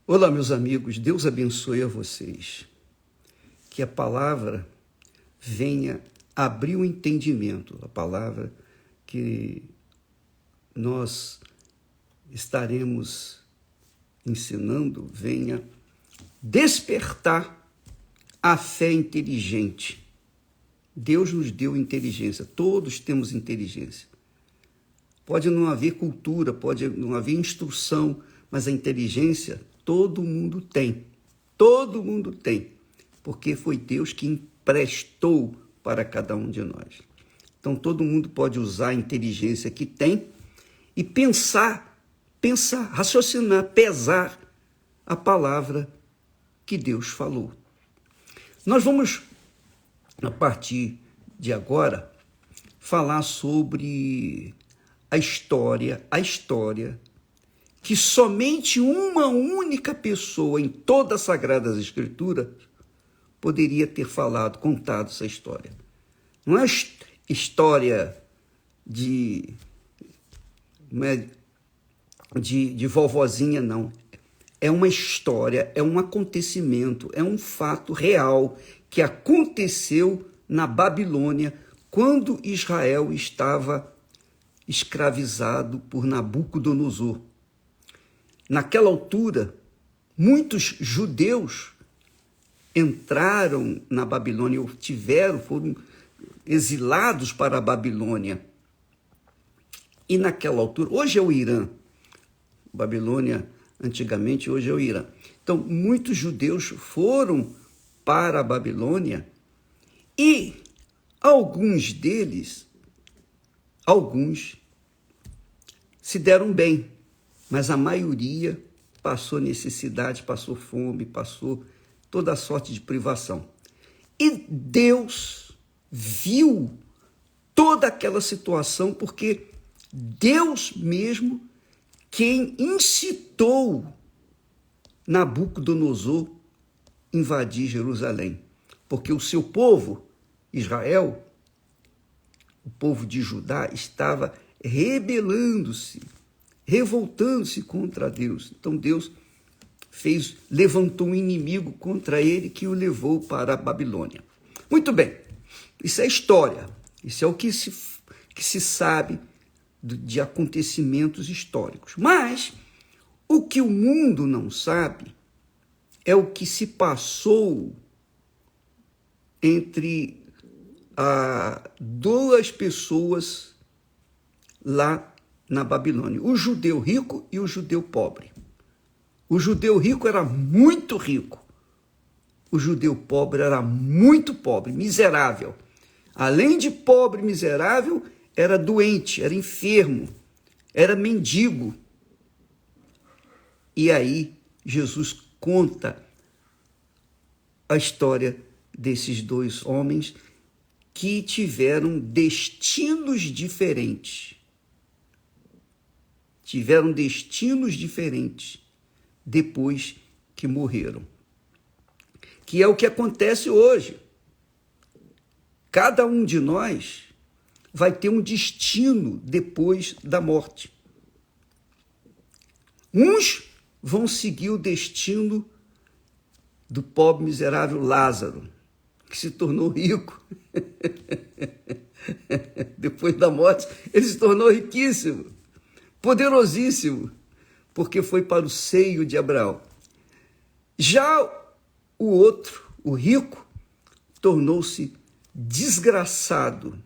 Olá, meus amigos, Deus abençoe a vocês. Que a palavra venha abrir o entendimento, a palavra que nós estaremos ensinando venha despertar a fé inteligente. Deus nos deu inteligência, todos temos inteligência. Pode não haver cultura, pode não haver instrução, mas a inteligência todo mundo tem, porque foi Deus que emprestou para cada um de nós. Então, todo mundo pode usar a inteligência que tem e pensar, raciocinar, pesar a palavra que Deus falou. Nós vamos, a partir de agora, falar sobre a história que somente uma única pessoa em todas as Sagradas Escrituras poderia ter contado essa história. Não é história de vovozinha, não. É uma história, é um acontecimento, é um fato real que aconteceu na Babilônia quando Israel estava escravizado por Nabucodonosor. Naquela altura, muitos judeus entraram na Babilônia, foram exilados para a Babilônia. E naquela altura, hoje é o Irã, Babilônia antigamente, hoje é o Irã. Então, muitos judeus foram para a Babilônia e alguns se deram bem, mas a maioria passou necessidade, passou fome, passou toda sorte de privação. E Deus viu toda aquela situação, porque Deus mesmo quem incitou Nabucodonosor invadir Jerusalém. Porque o seu povo, Israel, o povo de Judá, estava rebelando-se, revoltando-se contra Deus. Então Deus levantou um inimigo contra ele que o levou para a Babilônia. Muito bem, isso é história, isso é o que se sabe de acontecimentos históricos. Mas o que o mundo não sabe é o que se passou entre duas pessoas lá na Babilônia, o judeu rico e o judeu pobre. O judeu rico era muito rico, o judeu pobre era muito pobre, miserável. Além de pobre, miserável, era doente, era enfermo, era mendigo. E aí Jesus conta a história desses dois homens que tiveram destinos diferentes. Depois que morreram. Que é o que acontece hoje. Cada um de nós vai ter um destino depois da morte. Uns vão seguir o destino do pobre miserável Lázaro, que se tornou rico. Depois da morte, ele se tornou riquíssimo, poderosíssimo, porque foi para o seio de Abraão. Já o outro, o rico, tornou-se desgraçado.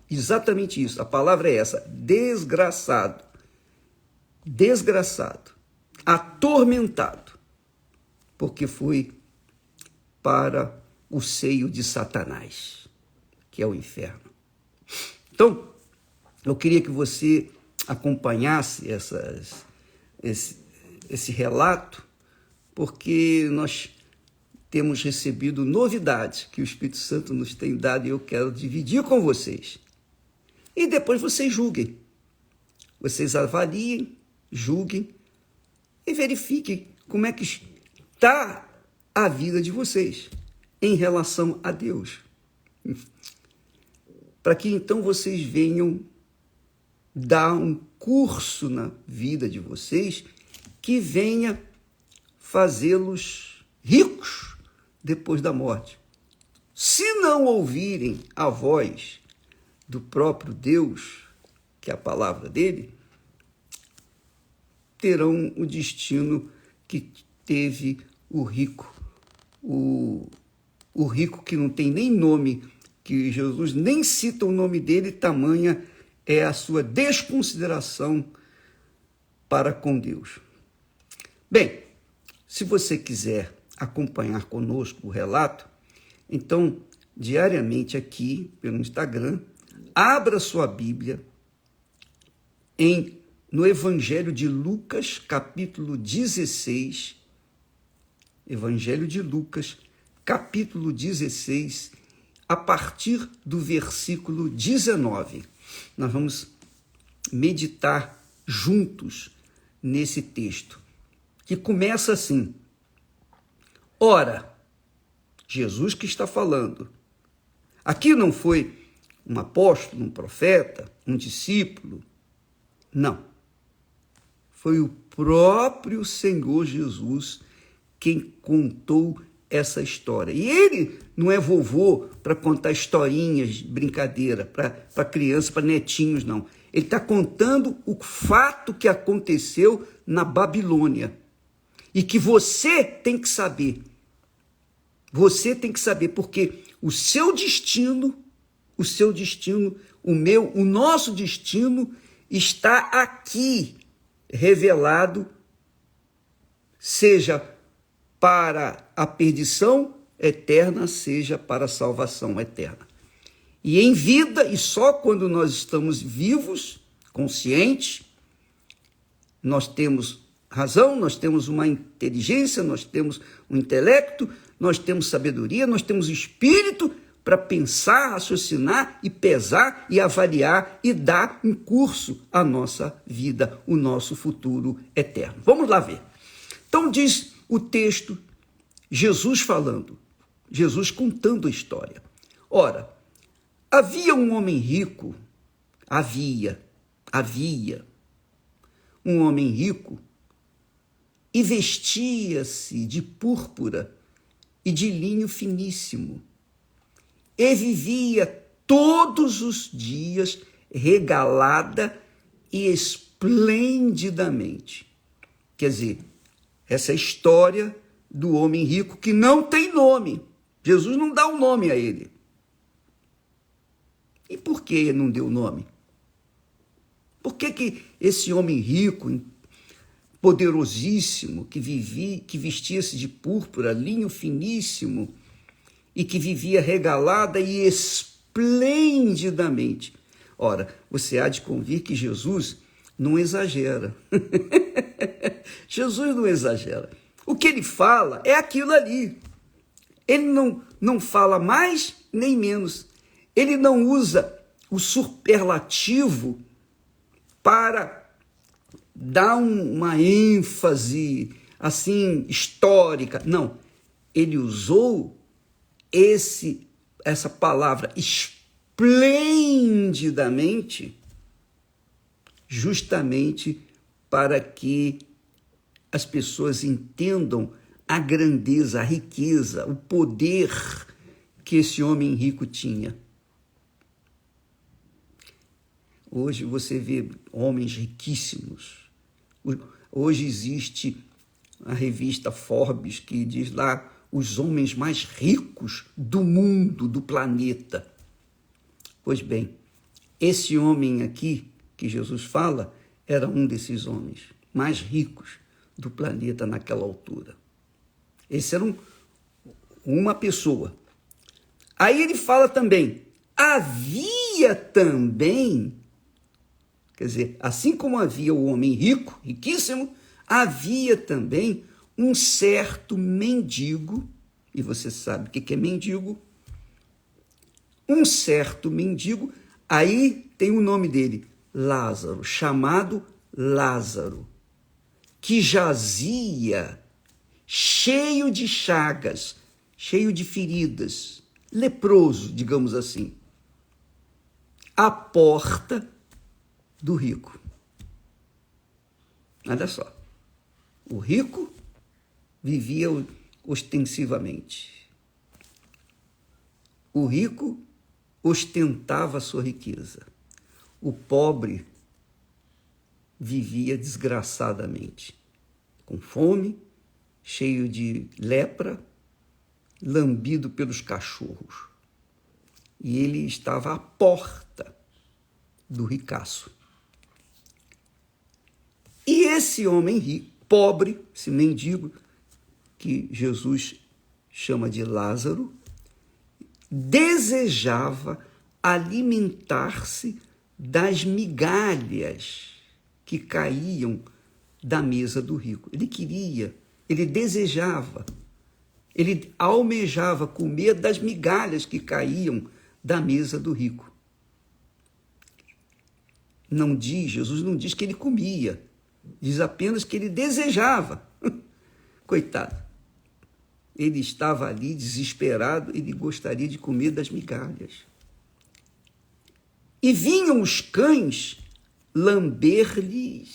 Exatamente isso, a palavra é essa, desgraçado, atormentado, porque foi para o seio de Satanás, que é o inferno. Então, eu queria que você acompanhasse esse relato, porque nós temos recebido novidades que o Espírito Santo nos tem dado e eu quero dividir com vocês. E depois vocês julguem. Vocês avaliem, julguem e verifiquem como é que está a vida de vocês em relação a Deus. Para que então vocês venham dar um curso na vida de vocês que venha fazê-los ricos depois da morte. Se não ouvirem a voz do próprio Deus, que é a palavra dele, terão o destino que teve o rico, o rico que não tem nem nome, que Jesus nem cita o nome dele, tamanha é a sua desconsideração para com Deus. Bem, se você quiser acompanhar conosco o relato, então, diariamente aqui pelo Instagram, abra sua Bíblia no Evangelho de Lucas, capítulo 16, Evangelho de Lucas, capítulo 16, a partir do versículo 19. Nós vamos meditar juntos nesse texto, que começa assim: Ora, Jesus que está falando, aqui não foi um apóstolo, um profeta, um discípulo, não. Foi o próprio Senhor Jesus quem contou essa história. E ele não é vovô para contar historinhas, brincadeira, para criança, para netinhos, não. Ele está contando o fato que aconteceu na Babilônia e que você tem que saber. Você tem que saber, porque o seu destino, o meu, o nosso destino está aqui revelado, seja para a perdição eterna, seja para a salvação eterna. E em vida, e só quando nós estamos vivos, conscientes, nós temos razão, nós temos uma inteligência, nós temos um intelecto, nós temos sabedoria, nós temos espírito para pensar, raciocinar e pesar e avaliar e dar um curso à nossa vida, o nosso futuro eterno. Vamos lá ver. Então diz o texto, Jesus falando, Jesus contando a história. Ora, havia um homem rico, havia um homem rico e vestia-se de púrpura e de linho finíssimo, e vivia todos os dias regalada e esplendidamente. Quer dizer, essa é a história do homem rico que não tem nome. Jesus não dá um nome a ele. E por que ele não deu nome? Por que esse homem rico, poderosíssimo, que vestia-se de púrpura, linho finíssimo, e que vivia regalada e esplendidamente? Ora, você há de convir que Jesus não exagera. Jesus não exagera. O que ele fala é aquilo ali. Ele não fala mais nem menos. Ele não usa o superlativo para dar uma ênfase assim histórica. Não, ele usou essa palavra esplendidamente justamente para que as pessoas entendam a grandeza, a riqueza, o poder que esse homem rico tinha. Hoje você vê homens riquíssimos. Hoje existe a revista Forbes que diz lá os homens mais ricos do mundo, do planeta. Pois bem, esse homem aqui que Jesus fala era um desses homens mais ricos do planeta naquela altura. Esse era uma pessoa. Aí ele fala também, havia também, quer dizer, assim como havia o homem rico, riquíssimo, havia também um certo mendigo, e você sabe o que é mendigo? Um certo mendigo, aí tem o nome dele, Lázaro, chamado Lázaro, que jazia cheio de chagas, cheio de feridas, leproso, digamos assim, à porta do rico. Olha só, o rico vivia ostensivamente. O rico ostentava a sua riqueza. O pobre vivia desgraçadamente, com fome, cheio de lepra, lambido pelos cachorros. E ele estava à porta do ricaço. E esse homem rico, pobre, esse mendigo, que Jesus chama de Lázaro, desejava alimentar-se das migalhas que caíam da mesa do rico. Ele queria, ele desejava, ele almejava comer das migalhas que caíam da mesa do rico. Não diz, Jesus não diz que ele comia, diz apenas que ele desejava. Coitado. Ele estava ali desesperado, ele gostaria de comer das migalhas. E vinham os cães lamber-lhe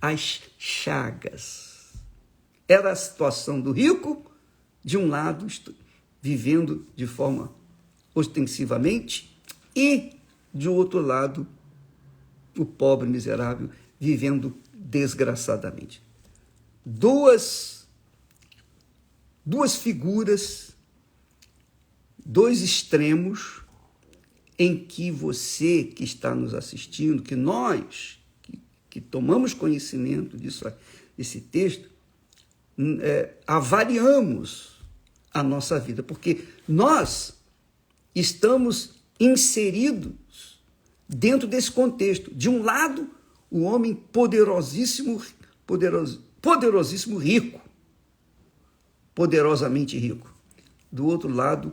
as chagas. Era a situação do rico, de um lado, vivendo de forma ostensivamente, e, de outro lado, o pobre miserável vivendo desgraçadamente. Duas figuras, dois extremos em que você que está nos assistindo, que nós que tomamos conhecimento desse texto, avaliamos a nossa vida, porque nós estamos inseridos dentro desse contexto. De um lado, o homem poderosíssimo rico, poderosamente rico. Do outro lado,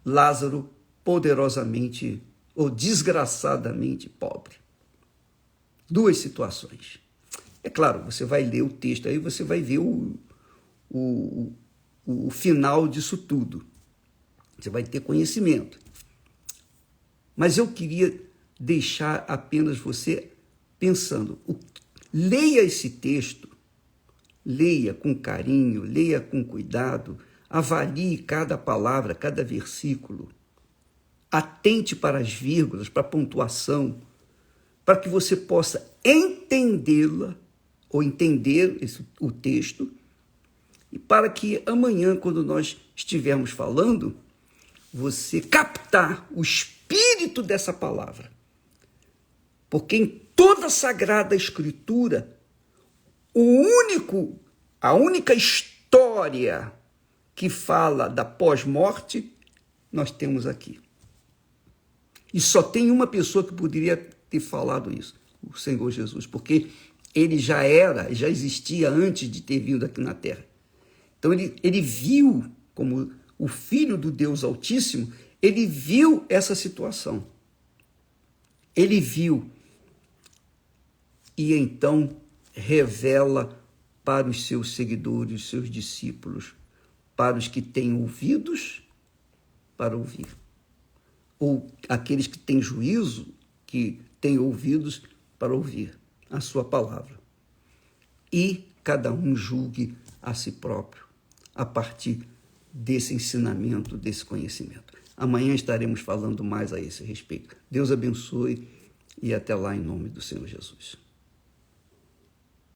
Lázaro, poderosamente ou desgraçadamente pobre. Duas situações. É claro, você vai ler o texto, aí você vai ver o final disso tudo. Você vai ter conhecimento. Mas eu queria deixar apenas você pensando. Leia esse texto, leia com carinho, leia com cuidado, avalie cada palavra, cada versículo. Atente para as vírgulas, para a pontuação, para que você possa entendê-la ou entender o texto, e para que amanhã, quando nós estivermos falando, você captar o espírito dessa palavra. Porque em toda a Sagrada Escritura, a única história que fala da pós-morte, nós temos aqui. E só tem uma pessoa que poderia ter falado isso, o Senhor Jesus, porque ele já existia antes de ter vindo aqui na Terra. Então ele viu, como o Filho do Deus Altíssimo, ele viu essa situação. Ele viu. E então revela para os seus seguidores, os seus discípulos, para os que têm ouvidos para ouvir, ou aqueles que têm juízo, que têm ouvidos para ouvir a sua palavra. E cada um julgue a si próprio, a partir desse ensinamento, desse conhecimento. Amanhã estaremos falando mais a esse respeito. Deus abençoe e até lá em nome do Senhor Jesus.